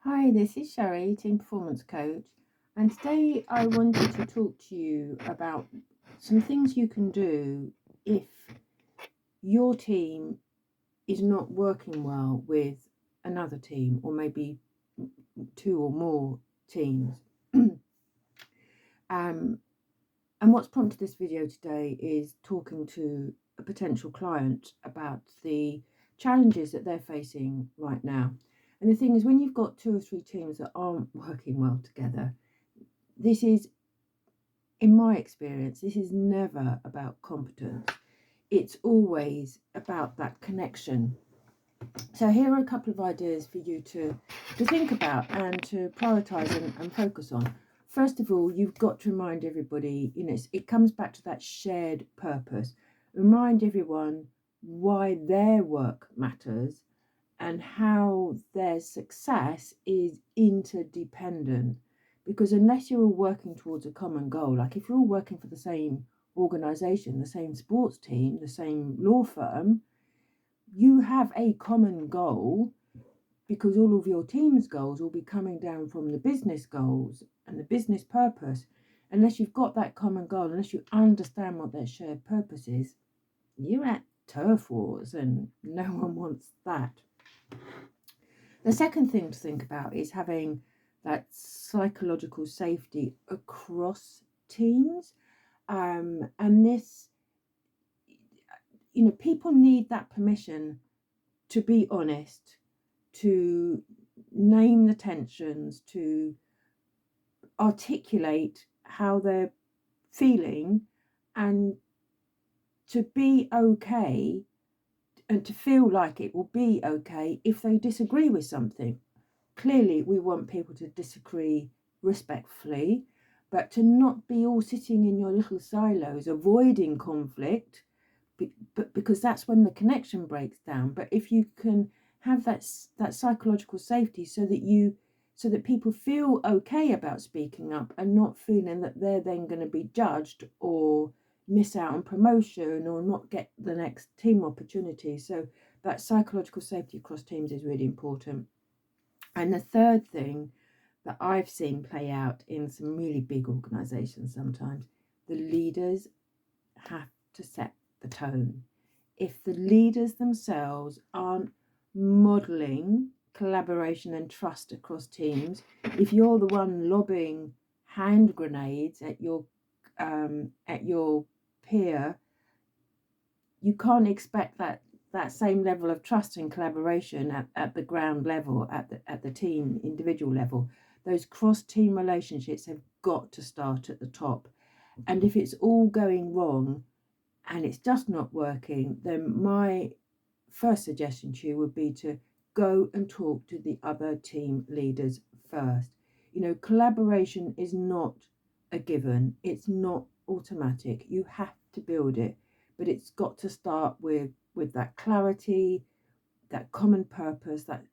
Hi, this is Sherry, Team Performance Coach, and today I wanted to talk to you about some things you can do if your team is not working well with another team, or maybe two or more teams. And what's prompted this video today is talking to a potential client about the challenges that they're facing right now. And the thing is, when you've got two or three teams that aren't working well together, this is, in my experience, this is never about competence. It's always about that connection. So here are a couple of ideas for you to think about and to prioritise and focus on. First of all, you've got to remind everybody, it comes back to that shared purpose. Remind everyone why their work matters and how their success is interdependent. Because unless you're all working towards a common goal, like if you're all working for the same organisation, the same sports team, the same law firm, you have a common goal, because all of your team's goals will be coming down from the business goals and the business purpose. Unless you've got that common goal, unless you understand what their shared purpose is, you're at turf wars, and no one wants that. The second thing to think about is having that psychological safety across teams. And this, people need that permission to be honest, to name the tensions, to articulate how they're feeling, and to be okay, and to feel like it will be okay if they disagree with something. Clearly, we want people to disagree respectfully, but to not be all sitting in your little silos, avoiding conflict, but because that's when the connection breaks down. But if you can have that psychological safety, so that people feel okay about speaking up and not feeling that they're then going to be judged or miss out on promotion or not get the next team opportunity. So that psychological safety across teams is really important. And the third thing that I've seen play out in some really big organisations sometimes, the leaders have to set the tone. If the leaders themselves aren't modelling collaboration and trust across teams, if you're the one lobbing hand grenades at your peer, you can't expect that same level of trust and collaboration at the ground level, at the team individual level. Those cross-team relationships have got to start at the top. And if it's all going wrong and it's just not working, then my first suggestion to you would be to go and talk to the other team leaders first. Collaboration is not a given. It's not automatic. You have to build it, but it's got to start with that clarity, that common purpose, that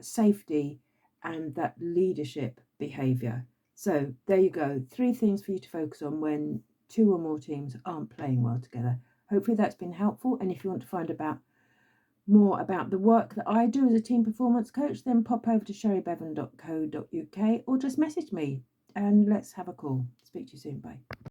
safety, and that leadership behavior. So there you go. 3 things for you to focus on when 2 or more teams aren't playing well together. Hopefully that's been helpful. And if you want to find more about the work that I do as a team performance coach, then pop over to sherrybevan.co.uk or just message me and let's have a call. Speak to you soon. Bye.